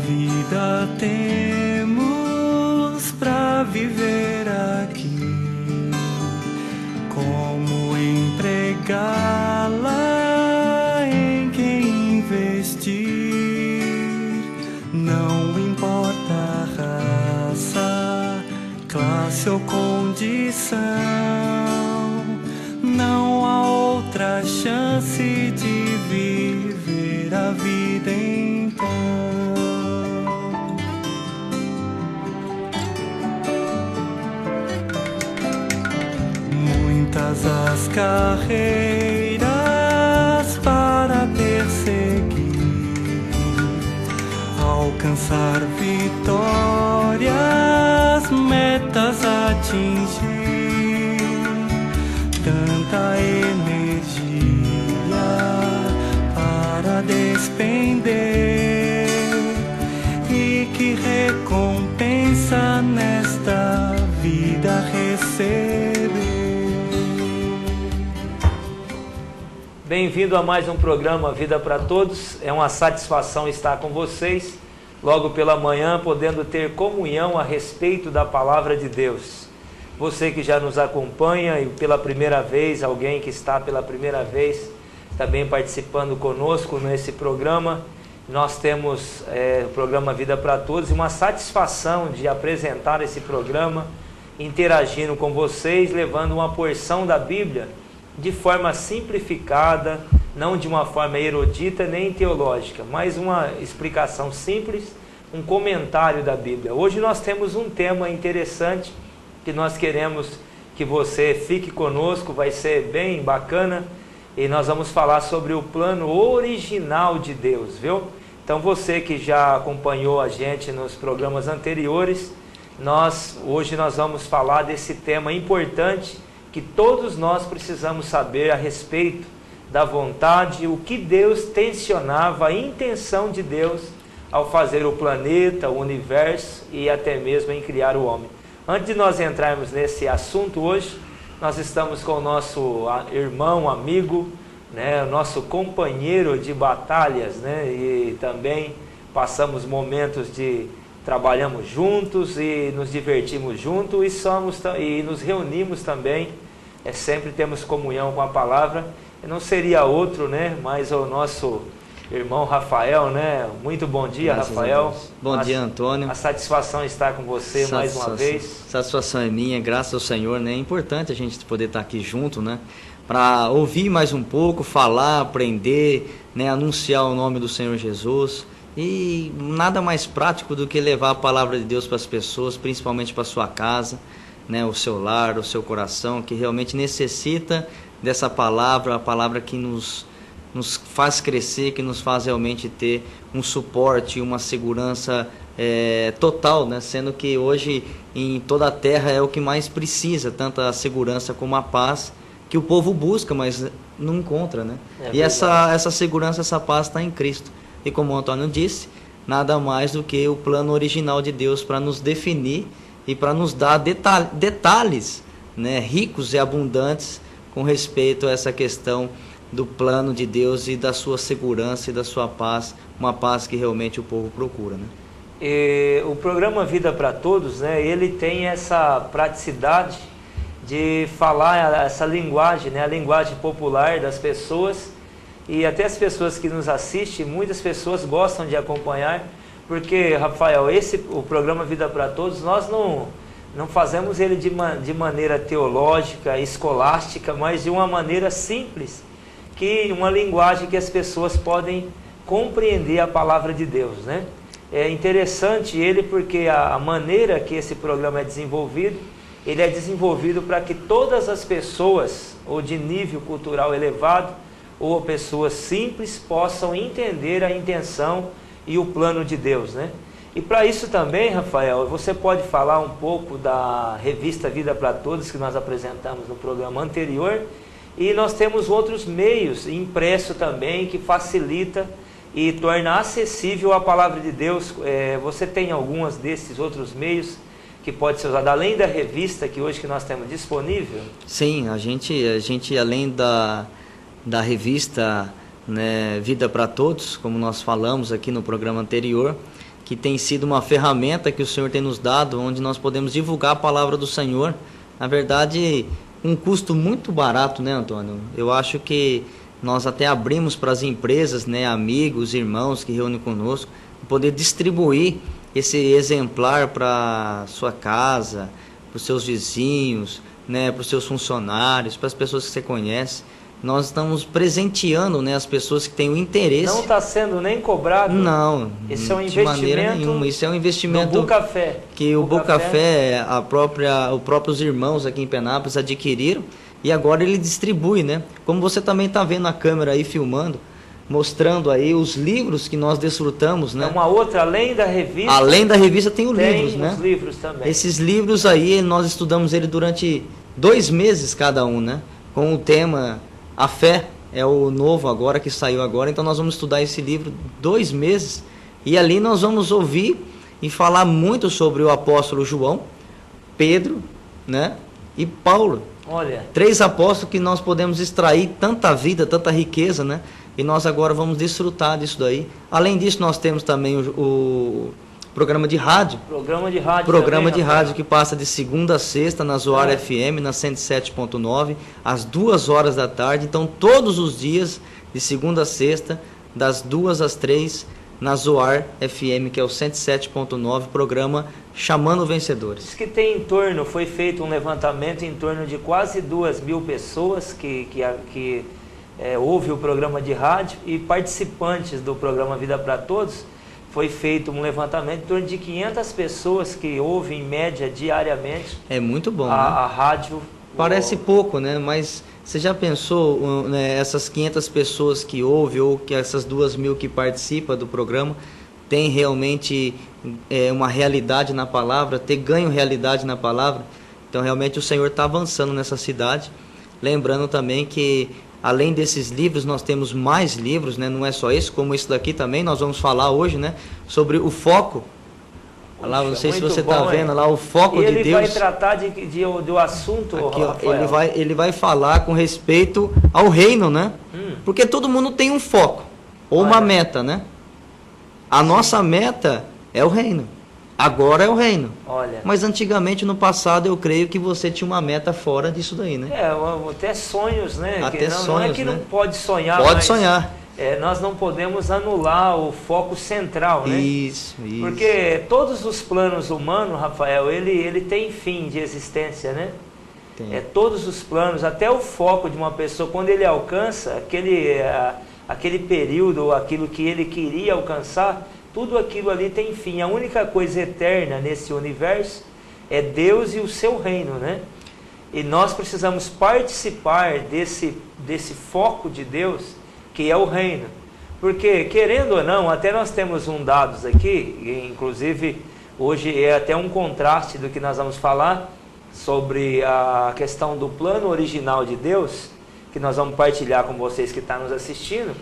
vida temos pra viver aqui, como empregá-la, em quem investir. Não importa a raça, classe ou condição, não há outra chance de viver a vida então. Muitas as carreiras para perseguir, alcançar vitórias, metas atingir, tanta energia para despender, e que recompensa nesta vida receber. Bem-vindo a mais um programa Vida para Todos. É uma satisfação estar com vocês logo pela manhã, podendo ter comunhão a respeito da Palavra de Deus. Você que já nos acompanha e pela primeira vez, alguém que está pela primeira vez também participando conosco nesse programa, nós temos o programa Vida para Todos e uma satisfação de apresentar esse programa, interagindo com vocês, levando uma porção da Bíblia de forma simplificada, não de uma forma erudita nem teológica, mas uma explicação simples, um comentário da Bíblia. Hoje nós temos um tema interessante que nós queremos que você fique conosco, vai ser bem bacana, e nós vamos falar sobre o plano original de Deus, viu? Então você que já acompanhou a gente nos programas anteriores, hoje nós vamos falar desse tema importante que todos nós precisamos saber a respeito da vontade, o que Deus tensionava, a intenção de Deus ao fazer o planeta, o universo e até mesmo em criar o homem. Antes de nós entrarmos nesse assunto hoje, nós estamos com o nosso irmão, amigo, né, o nosso companheiro de batalhas, né, e também passamos momentos de trabalhamos juntos e nos divertimos juntos e nos reunimos também. Sempre temos comunhão com a palavra. Não seria outro, né, mas o nosso irmão Rafael, né? Muito bom dia, graças Rafael. Bom dia, Antônio. A satisfação é estar com você mais uma vez. Satisfação é minha, graças ao Senhor, né? É importante a gente poder estar aqui junto, né? Para ouvir mais um pouco, falar, aprender, né? Anunciar o nome do Senhor Jesus. E nada mais prático do que levar a palavra de Deus para as pessoas, principalmente para a sua casa, né? O seu lar, o seu coração, que realmente necessita dessa palavra, a palavra que nos faz crescer, que nos faz realmente ter um suporte, uma segurança total, né? Sendo que hoje em toda a terra é o que mais precisa, tanto a segurança como a paz, que o povo busca, mas não encontra, né? E essa segurança, essa paz está em Cristo. E como o Antônio disse, nada mais do que o plano original de Deus para nos definir e para nos dar detalhes, né, ricos e abundantes com respeito a essa questão do plano de Deus e da sua segurança e da sua paz, uma paz que realmente o povo procura, né? E o programa Vida para Todos, né, ele tem essa praticidade de falar essa linguagem, né, a linguagem popular das pessoas, e até as pessoas que nos assistem, muitas pessoas gostam de acompanhar, porque, Rafael, o programa Vida para Todos, nós não fazemos ele de maneira teológica, escolástica, mas de uma maneira simples, uma linguagem que as pessoas podem compreender a palavra de Deus, né? É interessante ele porque a maneira que esse programa é desenvolvido, ele é desenvolvido para que todas as pessoas, ou de nível cultural elevado, ou pessoas simples, possam entender a intenção e o plano de Deus, né? E para isso também, Rafael, você pode falar um pouco da revista Vida para Todos, que nós apresentamos no programa anterior, e nós temos outros meios, impresso também, que facilita e torna acessível a palavra de Deus. Você tem alguns desses outros meios que pode ser usado, além da revista que hoje que nós temos disponível? Sim, a gente além da revista, né, Vida para Todos, como nós falamos aqui no programa anterior, que tem sido uma ferramenta que o Senhor tem nos dado, onde nós podemos divulgar a palavra do Senhor. Na verdade, um custo muito barato, né, Antônio? Eu acho que nós até abrimos para as empresas, né, amigos, irmãos que reúnem conosco, poder distribuir esse exemplar para sua casa, para os seus vizinhos, né, para os seus funcionários, para as pessoas que você conhece. Nós estamos presenteando, né, as pessoas que têm o interesse. Não está sendo nem cobrado? Não, esse é um de maneira investimento nenhuma. Isso é um investimento do Bucafé. Que o Bucafé, os próprios irmãos aqui em Penápolis adquiriram e agora ele distribui, né? Como você também está vendo a câmera aí filmando, mostrando aí os livros que nós desfrutamos, né? É uma outra, além da revista. Além da revista tem os livros, tem né? Os livros também. Esses livros aí nós estudamos ele durante 2 meses cada um, né? Com o tema A Fé, é o novo agora que saiu agora. Então nós vamos estudar esse livro 2 meses e ali nós vamos ouvir e falar muito sobre o apóstolo João, Pedro, né? E Paulo. Olha, 3 apóstolos que nós podemos extrair tanta vida, tanta riqueza, né? E nós agora vamos desfrutar disso daí. Além disso, nós temos também o programa de rádio. Programa de rádio que passa de segunda a sexta na Zoar FM, na 107.9, às 2 horas da tarde. Então, todos os dias, de segunda a sexta, das 2 às 3, na Zoar FM, que é o 107.9, programa Chamando Vencedores. Diz que tem foi feito um levantamento em torno de quase 2.000 pessoas que ouve o programa de rádio e participantes do programa Vida para Todos. Foi feito um levantamento em torno de 500 pessoas que ouvem em média diariamente. É muito bom, a rádio. Parece pouco, né? Mas você já pensou, né, essas 500 pessoas que ouvem ou que essas 2.000 que participam do programa tem realmente uma realidade na palavra, ter ganho realidade na palavra? Então realmente o Senhor está avançando nessa cidade. Lembrando também que além desses livros, nós temos mais livros, né? Não é só esse, como esse daqui também, nós vamos falar hoje, né? Sobre o foco. Puxa, lá, não sei se você está vendo lá, o foco de Deus. Ele vai tratar do assunto, aqui, Rafael. Ele vai falar com respeito ao reino, né? Porque todo mundo tem um foco, ou uma meta, né? A nossa meta é o reino. Agora é o reino. Olha. Mas antigamente, no passado, eu creio que você tinha uma meta fora disso daí, né? Até sonhos, né? Até sonhos, não é que né? não pode sonhar, pode sonhar. Nós não podemos anular o foco central, né? Isso. Porque todos os planos humanos, Rafael, ele tem fim de existência, né? Tem. Todos os planos, até o foco de uma pessoa, quando ele alcança aquele período, aquilo que ele queria alcançar, tudo aquilo ali tem fim. A única coisa eterna nesse universo é Deus e o seu reino, né? E nós precisamos participar desse foco de Deus, que é o reino. Porque, querendo ou não, até nós temos dados aqui, inclusive hoje é até um contraste do que nós vamos falar sobre a questão do plano original de Deus, que nós vamos partilhar com vocês que estão nos assistindo.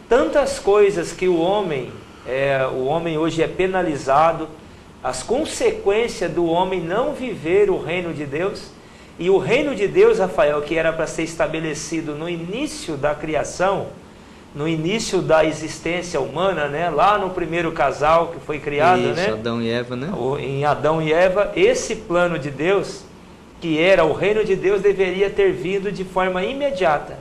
Tantas coisas que o homem hoje é penalizado, as consequências do homem não viver o reino de Deus. E o reino de Deus, Rafael, que era para ser estabelecido no início da criação, no início da existência humana, né? Lá no primeiro casal que foi criado, isso, né? Adão e Eva, né? Em Adão e Eva, esse plano de Deus, que era o reino de Deus, deveria ter vindo de forma imediata.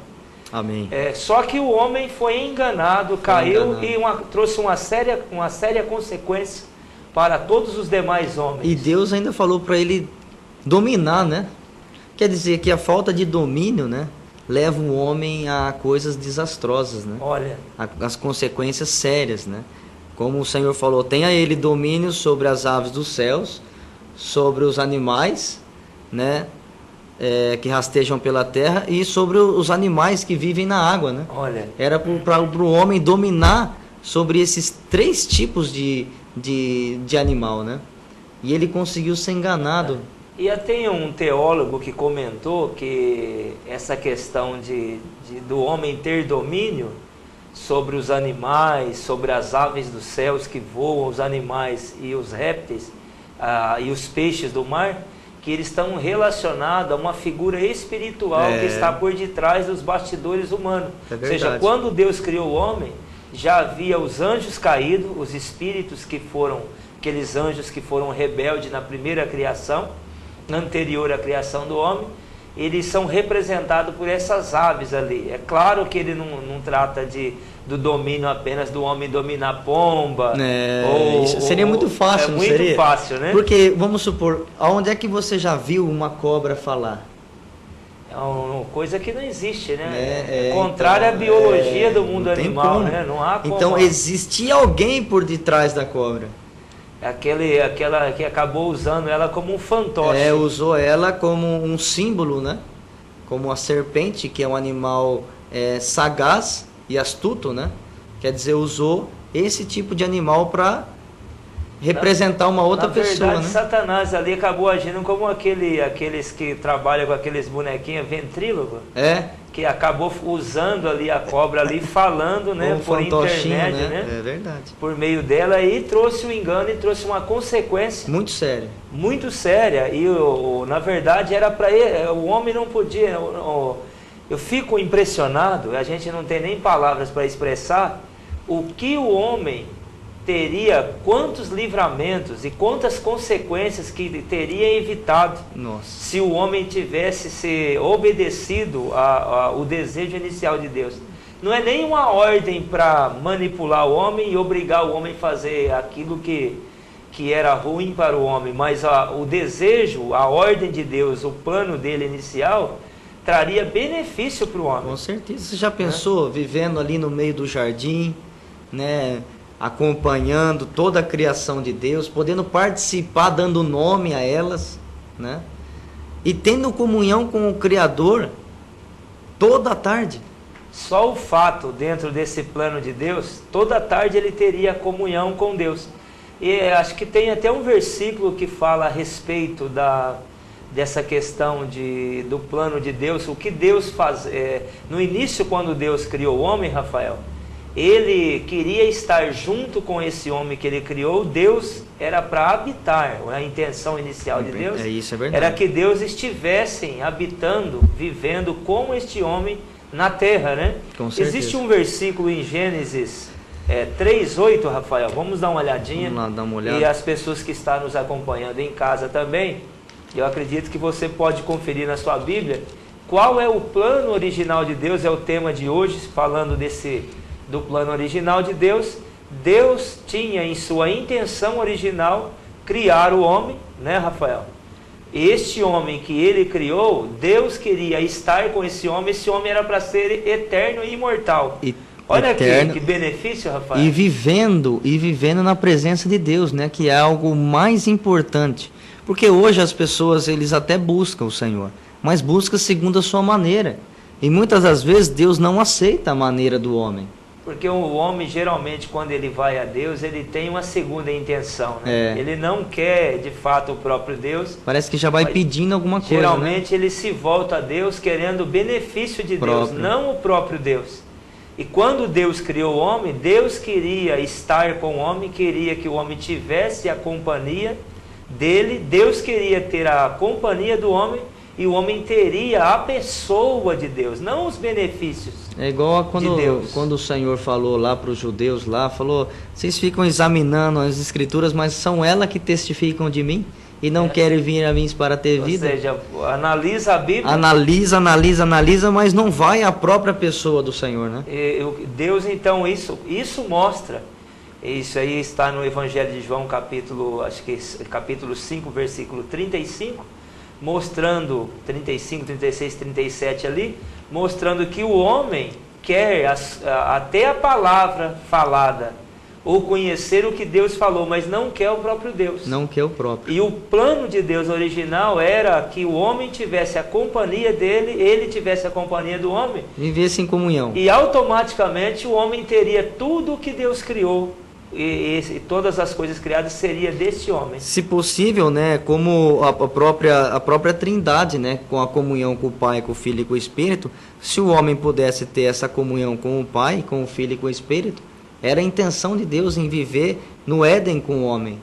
Amém. Só que o homem foi enganado, caiu e trouxe uma séria consequência para todos os demais homens. E Deus ainda falou para ele dominar, né? Quer dizer que a falta de domínio, né, leva o homem a coisas desastrosas, né? Olha, as consequências sérias, né? Como o Senhor falou, tenha ele domínio sobre as aves dos céus, sobre os animais, né? Que rastejam pela terra e sobre os animais que vivem na água, né? Olha. Era para o homem dominar sobre esses 3 tipos de animal, né? E ele conseguiu ser enganado. E tem um teólogo que comentou que essa questão do homem ter domínio sobre os animais, sobre as aves dos céus que voam, os animais e os répteis e os peixes do mar, que eles estão relacionados a uma figura espiritual que está por detrás dos bastidores humanos. Ou seja, quando Deus criou o homem, já havia os anjos caídos, os espíritos que foram, aqueles anjos que foram rebeldes na primeira criação, anterior à criação do homem. Eles são representados por essas aves ali. É claro que ele não trata do domínio apenas do homem dominar a pomba. Isso seria muito fácil, não seria? É muito fácil, né? Porque, vamos supor, aonde é que você já viu uma cobra falar? É uma coisa que não existe, né? É contrária então, à biologia do mundo não tem animal, como. né? Não há como. Então existia alguém por detrás da cobra. Aquela que acabou usando ela como um fantoche. Usou ela como um símbolo, né? Como a serpente, que é um animal sagaz e astuto, né? Quer dizer, usou esse tipo de animal para representar uma outra pessoa, verdade, né? Satanás ali acabou agindo como aqueles que trabalham com aqueles bonequinhos ventrílogos. Que acabou usando ali a cobra ali, falando, né, por intermédio, né? É verdade. Por meio dela, e trouxe o engano e trouxe uma consequência muito séria. Muito séria. E na verdade era para ele, o homem não podia. Eu fico impressionado, a gente não tem nem palavras para expressar o que o homem teria, quantos livramentos e quantas consequências que teria evitado. Nossa. Se o homem tivesse se obedecido ao desejo inicial de Deus. Não é nem uma ordem para manipular o homem e obrigar o homem a fazer aquilo que era ruim para o homem, mas o desejo, a ordem de Deus, o plano dele inicial, traria benefício para o homem. Com certeza. Você já pensou vivendo ali no meio do jardim, né? Acompanhando toda a criação de Deus, podendo participar, dando nome a elas, né? E tendo comunhão com o Criador toda a tarde. Só o fato, dentro desse plano de Deus, toda a tarde ele teria comunhão com Deus. E acho que tem até um versículo que fala a respeito dessa questão do plano de Deus, o que Deus faz. No início, quando Deus criou o homem, Rafael, ele queria estar junto com esse homem que ele criou. Deus era para habitar. A intenção inicial de Deus isso é verdade. era que Deus estivesse habitando, vivendo com este homem na terra, né? Com certeza. Existe um versículo em Gênesis 3:8, Rafael. Vamos dar uma olhadinha. Vamos lá, dar uma olhada. E as pessoas que estão nos acompanhando em casa também, eu acredito que você pode conferir na sua Bíblia qual é o plano original de Deus. É o tema de hoje, falando do plano original de Deus. Deus tinha em sua intenção original criar o homem, né, Rafael? Este homem que ele criou, Deus queria estar com esse homem era para ser eterno e imortal. Olha eterno, aqui, que benefício, Rafael. E vivendo na presença de Deus, né, que é algo mais importante. Porque hoje as pessoas, eles até buscam o Senhor, mas buscam segundo a sua maneira. E muitas das vezes Deus não aceita a maneira do homem. Porque o homem, geralmente, quando ele vai a Deus, ele tem uma segunda intenção, né? Ele não quer, de fato, o próprio Deus. Parece que já vai pedindo alguma coisa, geralmente, né? ele se volta a Deus querendo o benefício de Deus, não o próprio Deus. E quando Deus criou o homem, Deus queria estar com o homem, queria que o homem tivesse a companhia dele. Deus queria ter a companhia do homem, e o homem teria a pessoa de Deus, não os benefícios. É igual quando o Senhor falou lá para os judeus, falou: vocês ficam examinando as escrituras, mas são elas que testificam de mim e não querem vir a mim para ter vida. Ou seja, analisa a Bíblia. Analisa, mas não vai à própria pessoa do Senhor, né? Deus, então, isso mostra. Isso aí está no Evangelho de João, capítulo 5, versículo 35. Mostrando 35, 36, 37 ali, mostrando que o homem quer até a palavra falada, ou conhecer o que Deus falou, mas não quer o próprio Deus. Não quer o próprio. E o plano de Deus original era que o homem tivesse a companhia dele, ele tivesse a companhia do homem. Vivesse em comunhão. E automaticamente o homem teria tudo o que Deus criou. E todas as coisas criadas seria deste homem. Se possível, né, como a própria Trindade, né, com a comunhão com o Pai, com o Filho e com o Espírito, se o homem pudesse ter essa comunhão com o Pai, com o Filho e com o Espírito, era a intenção de Deus em viver no Éden com o homem.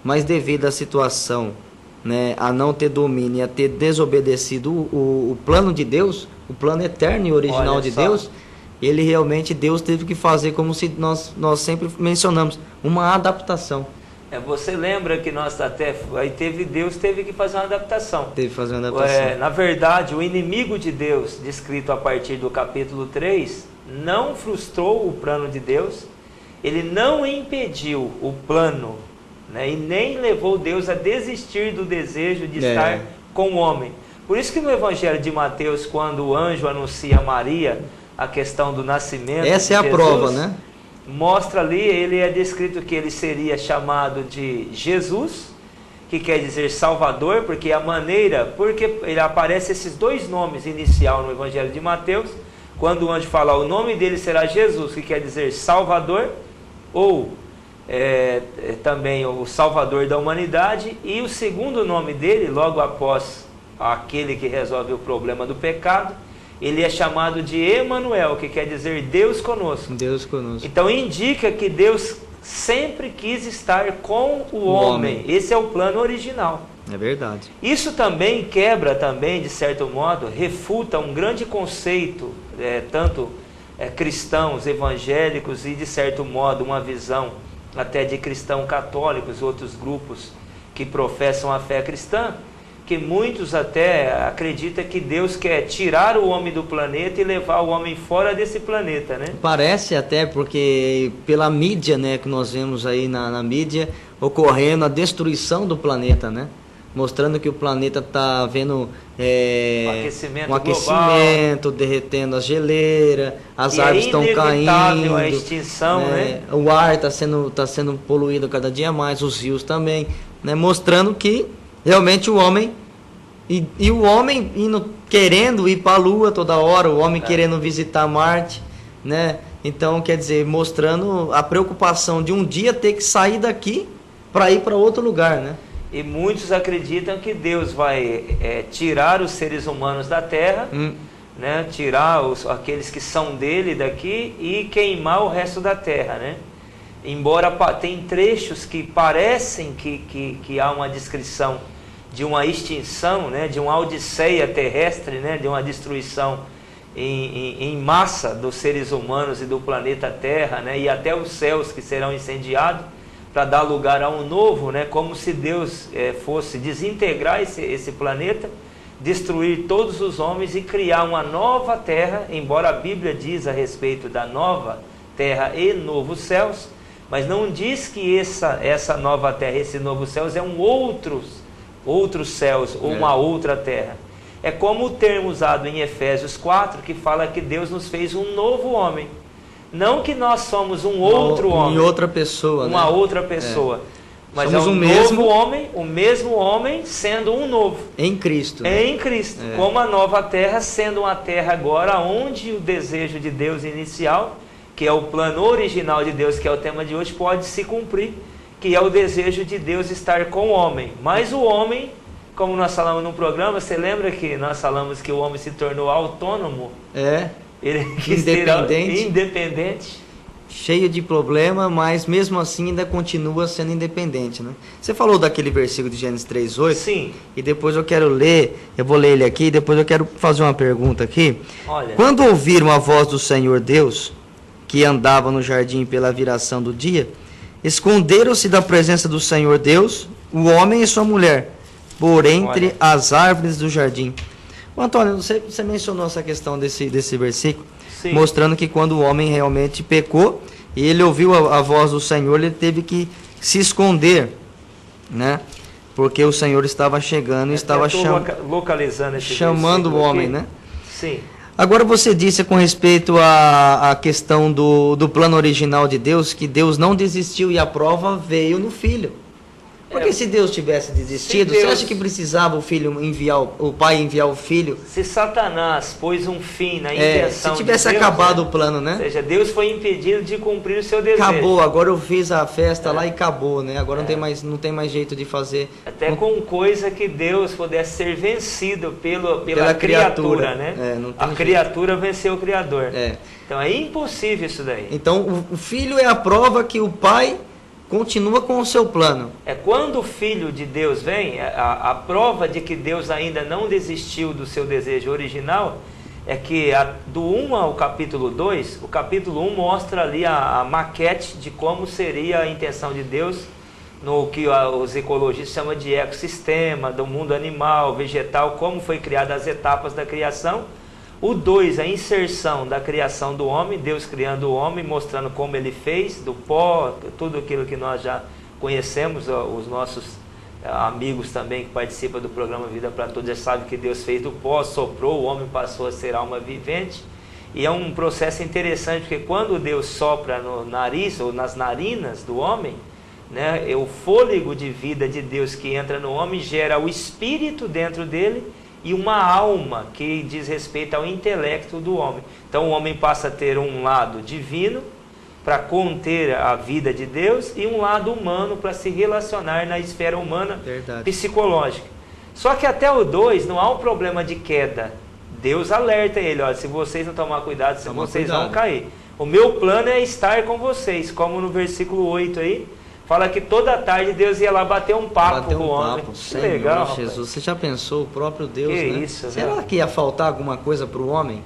Mas devido à situação, né, a não ter domínio e a ter desobedecido o plano de Deus, o plano eterno e original de Deus, ele realmente, Deus teve que fazer, como se nós sempre mencionamos, uma adaptação. Você lembra que nós até aí Deus teve que fazer uma adaptação. Teve que fazer uma adaptação. Na verdade, o inimigo de Deus, descrito a partir do capítulo 3, não frustrou o plano de Deus, ele não impediu o plano, né, e nem levou Deus a desistir do desejo de estar com o homem. Por isso que no Evangelho de Mateus, quando o anjo anuncia a Maria a questão do nascimento essa é a Jesus, prova, né? Mostra ali, ele é descrito que ele seria chamado de Jesus, que quer dizer Salvador, porque ele aparece esses dois nomes inicial no Evangelho de Mateus, quando o anjo fala, o nome dele será Jesus, que quer dizer Salvador, ou também o Salvador da humanidade, e o segundo nome dele, logo após aquele que resolve o problema do pecado, ele é chamado de Emanuel, que quer dizer Deus conosco. Deus conosco. Então indica que Deus sempre quis estar com o homem. Esse é o plano original. É verdade. Isso também quebra, de certo modo, refuta um grande conceito, tanto cristãos, evangélicos e, de certo modo, uma visão até de cristãos católicos, outros grupos que professam a fé cristã, que muitos até acreditam que Deus quer tirar o homem do planeta e levar o homem fora desse planeta, né? Parece até, porque pela mídia, né, que nós vemos aí na mídia, ocorrendo a destruição do planeta, né? Mostrando que o planeta está vendo um aquecimento, derretendo as geleiras, as árvores estão caindo, a extinção, né? O ar está sendo poluído cada dia mais, os rios também, né? Mostrando que realmente o homem, e o homem querendo ir para a Lua toda hora, o homem querendo visitar Marte, né? Então, quer dizer, mostrando a preocupação de um dia ter que sair daqui para ir para outro lugar, né? E muitos acreditam que Deus vai tirar os seres humanos da Terra, né? Tirar aqueles que são dele daqui e queimar o resto da Terra, né? Embora tem trechos que parecem que há uma descrição de uma extinção, né, de uma odisseia terrestre, né, de uma destruição em massa dos seres humanos e do planeta Terra, né, e até os céus que serão incendiados para dar lugar a um novo, né, como se Deus fosse desintegrar esse planeta, destruir todos os homens e criar uma nova terra, embora a Bíblia diz a respeito da nova terra e novos céus, mas não diz que essa nova terra, esse novo céus é outros céus ou uma outra terra. É como o termo usado em Efésios 4, que fala que Deus nos fez um novo homem. Não que nós somos um outro homem. Outra pessoa, uma outra pessoa. Mas somos o mesmo homem sendo um novo. Em Cristo. Né? Em Cristo. Como a nova terra sendo uma terra agora onde o desejo de Deus inicial, que é o plano original de Deus, que é o tema de hoje, pode se cumprir, que é o desejo de Deus estar com o homem. Mas o homem, como nós falamos no programa, você lembra que nós falamos que o homem se tornou autônomo? Ele quis independente. Cheio de problema, mas mesmo assim ainda continua sendo independente, né? Você falou daquele versículo de Gênesis 3:8. Sim. E depois eu vou ler ele aqui, e depois eu quero fazer uma pergunta aqui. Olha. Quando ouviram a voz do Senhor Deus, que andava no jardim pela viração do dia, esconderam-se da presença do Senhor Deus, o homem e sua mulher, por entre as árvores do jardim. Antônio, você mencionou essa questão desse versículo, sim, mostrando que quando o homem realmente pecou, e ele ouviu a voz do Senhor, ele teve que se esconder, né? Porque o Senhor estava chegando e estava chamando o homem, né? Sim. Agora você disse com respeito à questão do plano original de Deus, que Deus não desistiu e a prova veio no Filho. Porque se Deus tivesse desistido, você acha que precisava o pai enviar o filho? Se Satanás pôs um fim na intenção se tivesse de Deus, acabado o plano, né? Ou seja, Deus foi impedido de cumprir o seu desejo. Acabou, agora eu fiz a festa lá e acabou, né? Agora não tem mais jeito de fazer. Até com coisa que Deus pudesse ser vencido pela criatura, né? A criatura venceu o Criador. Então é impossível isso daí. Então o filho é a prova que o pai continua com o seu plano. Quando o Filho de Deus vem, a prova de que Deus ainda não desistiu do seu desejo original é que do 1 ao capítulo 2, o capítulo 1 mostra ali a maquete de como seria a intenção de Deus no que os ecologistas chamam de ecossistema, do mundo animal, vegetal, como foi criada as etapas da criação. O 2, a inserção da criação do homem, Deus criando o homem, mostrando como ele fez, do pó, tudo aquilo que nós já conhecemos, os nossos amigos também que participam do programa Vida para Todos já sabem que Deus fez do pó, soprou, o homem passou a ser alma vivente. E é um processo interessante, porque quando Deus sopra no nariz ou nas narinas do homem, né, o fôlego de vida de Deus que entra no homem gera o espírito dentro dele e uma alma que diz respeito ao intelecto do homem. Então o homem passa a ter um lado divino para conter a vida de Deus e um lado humano para se relacionar na esfera humana. Verdade. Psicológica. Só que até o 2 não há um problema de queda. Deus alerta ele, olha, se vocês não tomar cuidado, vocês vão cair. O meu plano é estar com vocês, como no versículo 8 aí, fala que toda tarde Deus ia lá bater um papo com o homem. Que legal, Jesus, rapaz. Você já pensou, o próprio Deus, que né? Isso, será que ia faltar alguma coisa para o homem?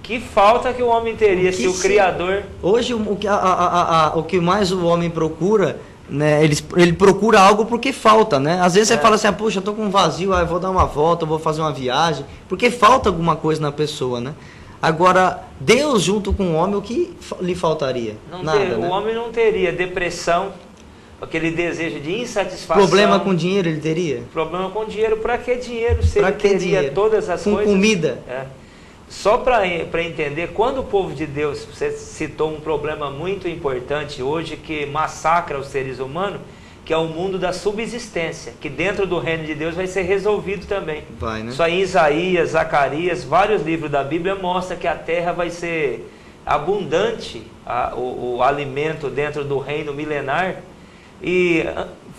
Que falta que o homem teria se o Criador... Hoje o que mais o homem procura, né? Ele procura algo porque falta, né? Às vezes você fala assim, puxa, eu tô com um vazio, eu vou dar uma volta, eu vou fazer uma viagem, porque falta alguma coisa na pessoa, né? Agora, Deus junto com o homem, o que lhe faltaria? Nada, né? O homem não teria depressão, aquele desejo de insatisfação. Problema com dinheiro ele teria? Problema com dinheiro, para que dinheiro? Se ele teria dinheiro? Todas as coisas. Com comida? Só para entender, quando o povo de Deus, você citou um problema muito importante hoje que massacra os seres humanos, que é o mundo da subsistência, que dentro do reino de Deus vai ser resolvido também. Vai, né? Só em Isaías, Zacarias, vários livros da Bíblia mostram que a terra vai ser abundante, o alimento dentro do reino milenar. E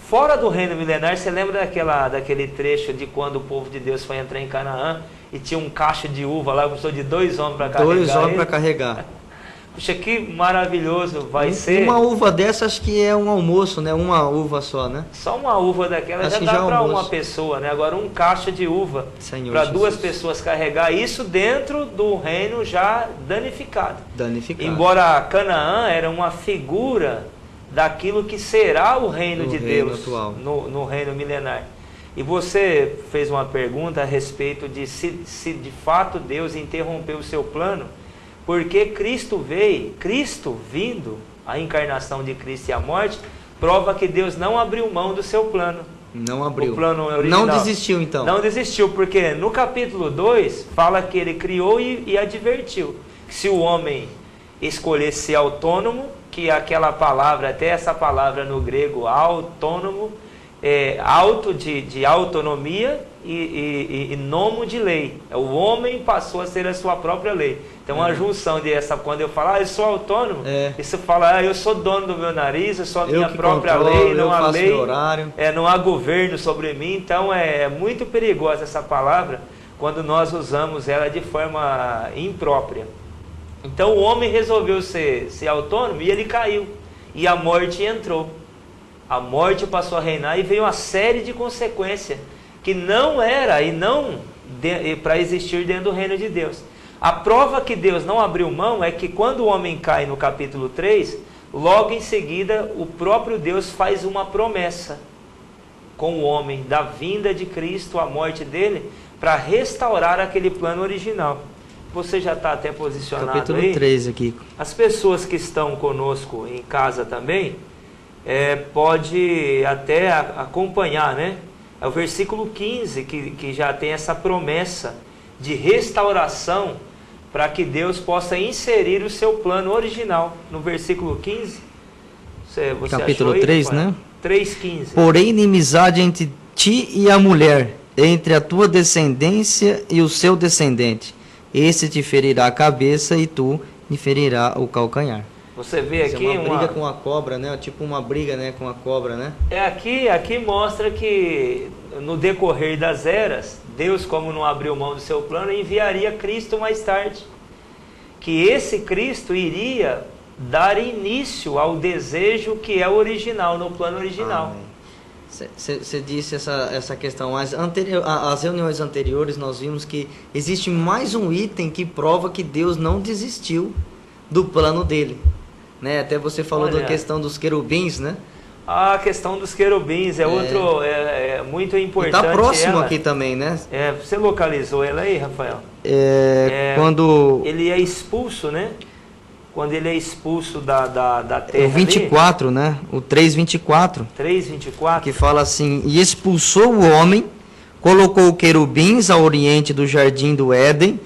fora do reino milenar, você lembra daquele trecho de quando o povo de Deus foi entrar em Canaã e tinha um cacho de uva lá, precisou de 2 homens para carregar? 2 homens para carregar. Puxa, que maravilhoso vai ser. Uma uva dessa acho que é um almoço, né? Uma uva só, né? Só uma uva daquela acho já dá para uma pessoa, né? Agora um cacho de uva para 2 pessoas carregar, isso dentro do reino já danificado. Embora Canaã era uma figura daquilo que será o reino de Deus no reino milenar. E você fez uma pergunta a respeito de se de fato Deus interrompeu o seu plano, porque Cristo vindo, a encarnação de Cristo e a morte, prova que Deus não abriu mão do seu plano. Não abriu. O plano original. Não desistiu então. Não desistiu, porque no capítulo 2 fala que ele criou e advertiu que se o homem escolhesse ser autônomo, que aquela palavra, até essa palavra no grego, autônomo, auto de autonomia e nomo de lei. O homem passou a ser a sua própria lei. Então a junção quando eu falo, eu sou autônomo, isso fala, eu sou dono do meu nariz, eu sou a minha própria lei, não há lei, não há governo sobre mim. Então é muito perigosa essa palavra quando nós usamos ela de forma imprópria. Então o homem resolveu ser autônomo e ele caiu. E a morte entrou. A morte passou a reinar e veio uma série de consequências que não era e não para existir dentro do reino de Deus. A prova que Deus não abriu mão é que quando o homem cai no capítulo 3, logo em seguida o próprio Deus faz uma promessa com o homem da vinda de Cristo, a morte dele, para restaurar aquele plano original. Você já está até posicionado capítulo aí. 3 aqui. As pessoas que estão conosco em casa também, pode até acompanhar, né? É o versículo 15 que já tem essa promessa de restauração para que Deus possa inserir o seu plano original. No versículo 15, você capítulo achou 3, aí, né? 3,15. Porém, inimizade entre ti e a mulher, entre a tua descendência e o seu descendente. Esse te ferirá a cabeça e tu lhe ferirá o calcanhar. Você vê aqui uma briga com a cobra, né? Tipo uma briga, né, com a cobra, né? Aqui mostra que no decorrer das eras, Deus, como não abriu mão do seu plano, enviaria Cristo mais tarde. Que esse Cristo iria dar início ao desejo que é original, no plano original. Amém. Você disse essa questão, mas as reuniões anteriores nós vimos que existe mais um item que prova que Deus não desistiu do plano dele, né? Até você falou da questão dos querubins, né? A questão dos querubins é muito importante. Está próximo aqui também, né? Você localizou ela aí, Rafael? Quando ele é expulso, né? Quando ele é expulso da terra. O 24, ali, né? O 3:24. 3:24. Que fala assim: e expulsou o homem, colocou querubins ao oriente do jardim do Éden,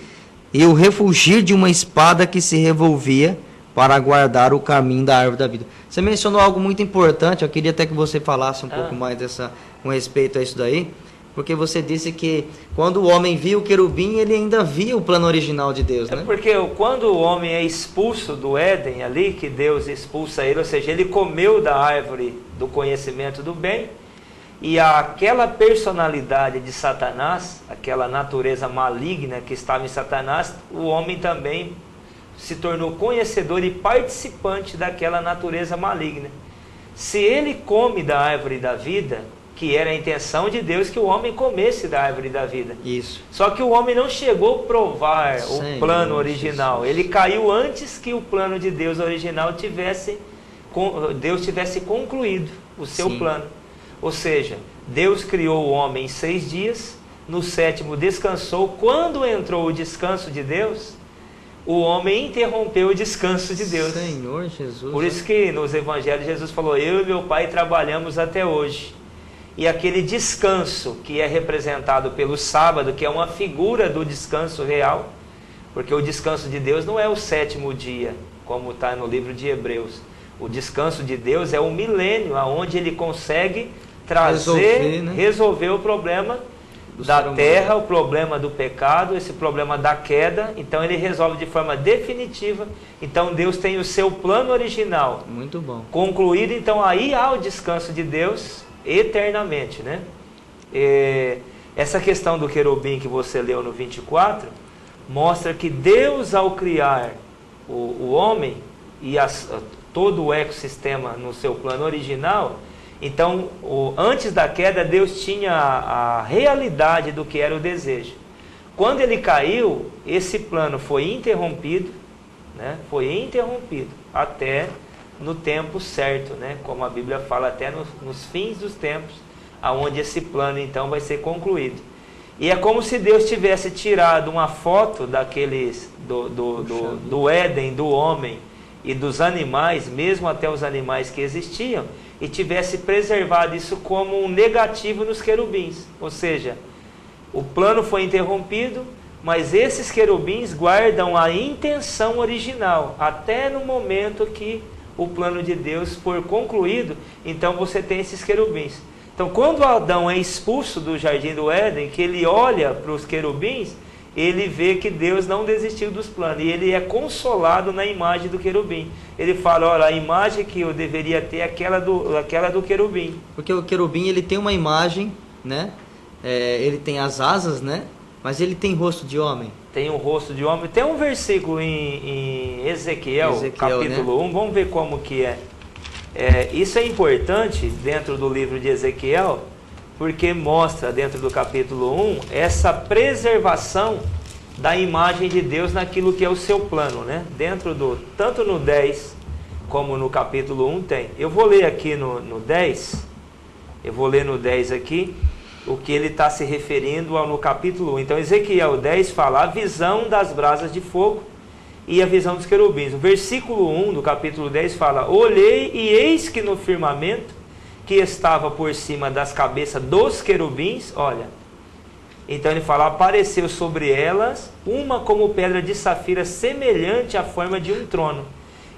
e o refugir de uma espada que se revolvia para guardar o caminho da árvore da vida. Você mencionou algo muito importante, eu queria até que você falasse um pouco mais com respeito a isso daí, porque você disse que quando o homem via o querubim, ele ainda via o plano original de Deus, né? Porque quando o homem é expulso do Éden ali, que Deus expulsa ele, ou seja, ele comeu da árvore do conhecimento do bem, e aquela personalidade de Satanás, aquela natureza maligna que estava em Satanás, o homem também se tornou conhecedor e participante daquela natureza maligna. Se ele come da árvore da vida, que era a intenção de Deus que o homem comesse da árvore da vida. Isso. Só que o homem não chegou a provar o plano original. Ele caiu antes que o plano de Deus original Deus tivesse concluído o seu plano. Ou seja, Deus criou o homem em 6 dias, no 7º descansou. Quando entrou o descanso de Deus, o homem interrompeu o descanso de Deus. Senhor Jesus. Por isso que nos evangelhos Jesus falou: eu e meu pai trabalhamos até hoje. E aquele descanso que é representado pelo sábado, que é uma figura do descanso real, porque o descanso de Deus não é o 7º dia, como está no livro de Hebreus. O descanso de Deus é o milênio, onde ele consegue resolver o problema da terra, o problema do pecado, esse problema da queda. Então ele resolve de forma definitiva. Então Deus tem o seu plano original muito bom concluído. Então aí há o descanso de Deus eternamente, né? Essa questão do querubim que você leu no 24 mostra que Deus, ao criar o homem e todo o ecossistema no seu plano original, então antes da queda Deus tinha a realidade do que era o desejo. Quando ele caiu, esse plano foi interrompido, né? Foi interrompido até no tempo certo, né? Como a Bíblia fala, até nos fins dos tempos, aonde esse plano então vai ser concluído. E é como se Deus tivesse tirado uma foto daqueles do Éden, do homem e dos animais, mesmo até os animais que existiam, e tivesse preservado isso como um negativo nos querubins. Ou seja, o plano foi interrompido, mas esses querubins guardam a intenção original, até no momento que o plano de Deus for concluído. Então você tem esses querubins. Então quando Adão é expulso do jardim do Éden, que ele olha para os querubins, ele vê que Deus não desistiu dos planos, e ele é consolado na imagem do querubim. Ele fala: olha, a imagem que eu deveria ter é aquela do querubim. Porque o querubim, ele tem uma imagem, né? Ele tem as asas, né? Mas ele tem rosto de homem. Tem um rosto de homem. Tem um versículo em Ezequiel, capítulo 1, vamos ver como que é. Isso é importante dentro do livro de Ezequiel, porque mostra dentro do capítulo 1 essa preservação da imagem de Deus naquilo que é o seu plano, né? Tanto no 10 como no capítulo 1 tem. Eu vou ler aqui no 10, eu vou ler no 10 aqui, o que ele está se referindo no capítulo 1. Então Ezequiel 10 fala a visão das brasas de fogo e a visão dos querubins. O versículo 1 do capítulo 10 fala: olhei e eis que no firmamento que estava por cima das cabeças dos querubins, olha, então ele fala: apareceu sobre elas uma como pedra de safira semelhante à forma de um trono.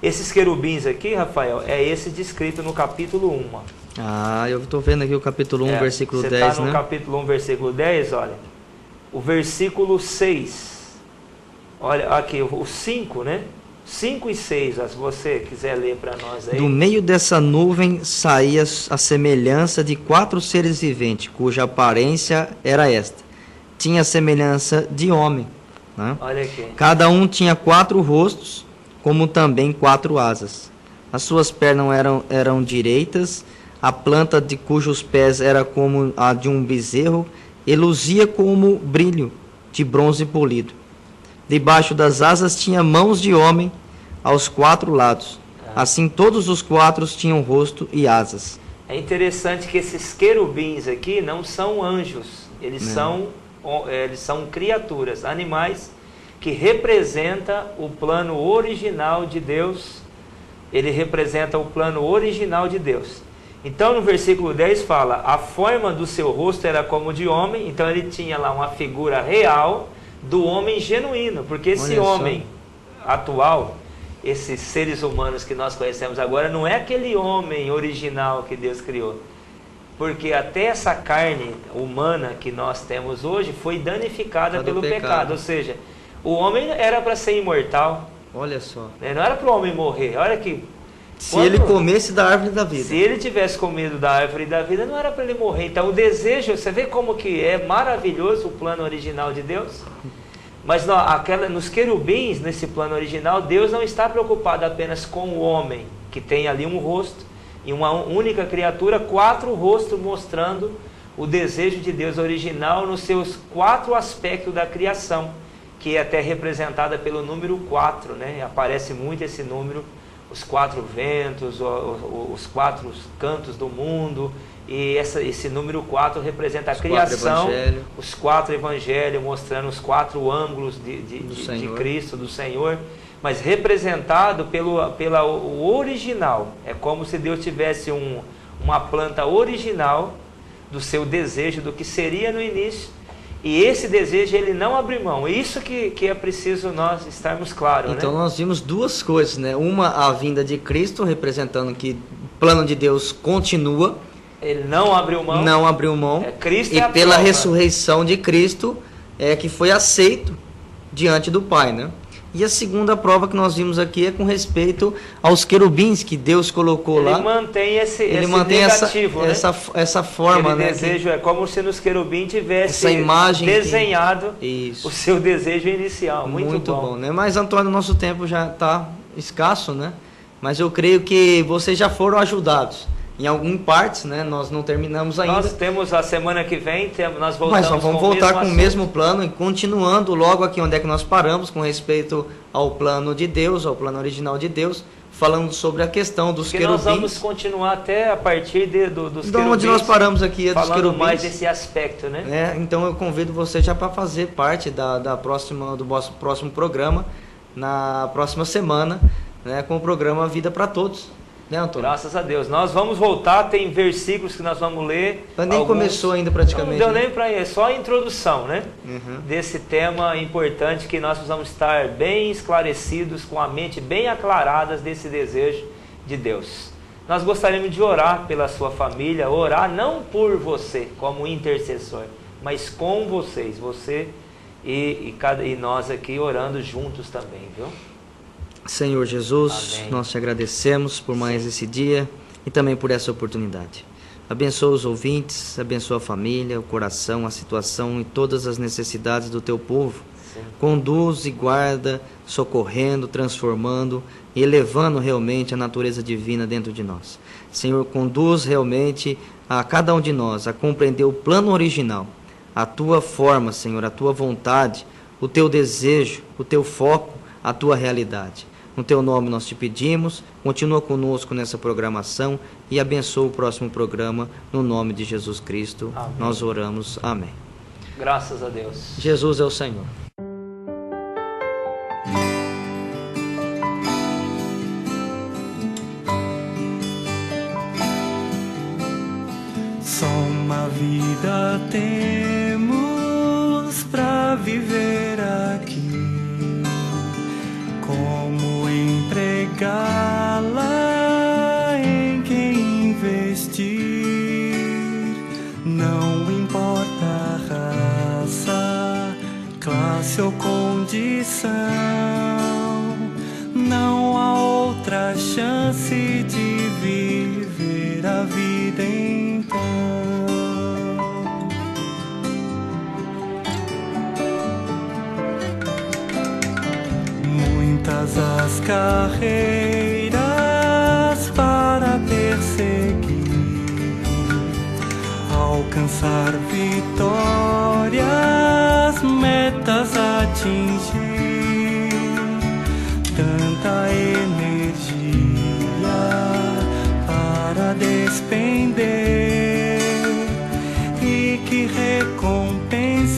Esses querubins aqui, Rafael, é esse descrito no capítulo 1. Ó. Eu estou vendo aqui o capítulo 1, versículo 10, né? Você está no capítulo 1, versículo 10, olha. O versículo 6. Olha aqui, o 5, né? 5 e 6, se você quiser ler para nós aí. Do meio dessa nuvem saía a semelhança de 4 seres viventes, cuja aparência era esta. Tinha semelhança de homem, né? Olha aqui. Cada um tinha 4 rostos, como também 4 asas. As suas pernas eram direitas, a planta de cujos pés era como a de um bezerro, e luzia como brilho de bronze polido. Debaixo das asas tinha mãos de homem aos 4 lados. Assim todos os 4 tinham rosto e asas. É interessante que esses querubins aqui não são anjos, eles são criaturas, animais que representam o plano original de Deus. Ele representa o plano original de Deus. Então no versículo 10 fala, a forma do seu rosto era como de homem, então ele tinha lá uma figura real do homem genuíno, porque esse homem atual, esses seres humanos que nós conhecemos agora, não é aquele homem original que Deus criou. Porque até essa carne humana que nós temos hoje foi danificada pelo pecado. Ou seja, o homem era para ser imortal. Olha só. Não era para o homem morrer. Olha que... Se ele comesse da árvore da vida. Se ele tivesse comido da árvore da vida, não era para ele morrer. Então o desejo, você vê como que é maravilhoso o plano original de Deus? Mas nos querubins, nesse plano original, Deus não está preocupado apenas com o homem, que tem ali um rosto, e uma única criatura, 4 rostos mostrando o desejo de Deus original nos seus 4 aspectos da criação, que é até representada pelo número 4, né? Aparece muito esse número, os 4 ventos, os 4 cantos do mundo, e esse número 4 representa a criação, os 4 evangelhos, mostrando os 4 ângulos de Cristo, do Senhor, mas representado o original. É como se Deus tivesse uma planta original do seu desejo, do que seria no início, e esse desejo ele não abre mão. Isso que é preciso nós estarmos claros. Então né? Nós vimos 2 coisas, né? Uma, a vinda de Cristo, representando que o plano de Deus continua. Ele não abriu mão. Não abriu mão. Cristo e é pela prova. ressurreição de Cristo que foi aceito diante do Pai, né? E a segunda prova que nós vimos aqui é com respeito aos querubins que Deus colocou lá. Ele mantém esse negativo, essa forma, aquele né? desejo é como se nos querubins tivesse essa imagem desenhado o seu desejo inicial. Muito bom, né? Mas, Antônio, nosso tempo já está escasso, né? Mas eu creio que vocês já foram ajudados. Em algumas partes, né? Nós não terminamos ainda. Nós temos a semana que vem, nós voltamos. Mas nós vamos voltar com o mesmo plano e continuando logo aqui onde é que nós paramos com respeito ao plano de Deus, ao plano original de Deus, falando sobre a questão dos querubins. Nós vamos continuar até a partir dos querubins. Onde nós paramos aqui é dos querubins. Falando mais desse aspecto, né? Então eu convido você já para fazer parte do próximo programa, na próxima semana, né? Com o programa Vida para Todos. Né, Antônio? Graças a Deus. Nós vamos voltar, tem versículos que nós vamos ler. Mas nem começou ainda praticamente. Não deu nem para ir, é só a introdução, né? Desse tema importante que nós precisamos estar bem esclarecidos, com a mente bem aclaradas desse desejo de Deus. Nós gostaríamos de orar pela sua família, orar não por você como intercessor, mas com vocês, você e nós aqui orando juntos também, viu? Senhor Jesus, amém. Nós te agradecemos por mais esse dia e também por essa oportunidade. Abençoa os ouvintes, abençoa a família, o coração, a situação e todas as necessidades do teu povo. Sim. Conduz e guarda, socorrendo, transformando e elevando realmente a natureza divina dentro de nós. Senhor, conduz realmente a cada um de nós a compreender o plano original, a tua forma, Senhor, a tua vontade, o teu desejo, o teu foco, a tua realidade. No teu nome nós te pedimos, continua conosco nessa programação e abençoa o próximo programa no nome de Jesus Cristo. Amém. Nós oramos. Amém. Graças a Deus. Jesus é o Senhor. Só uma vida temos pra viver aqui. Como empregá-la, em quem investir? Não importa a raça, classe ou condição, não há outra chance de viver a vida então. Muitas as carreiras para perseguir, alcançar vitórias, metas atingir, tanta energia para despender, e que recompensa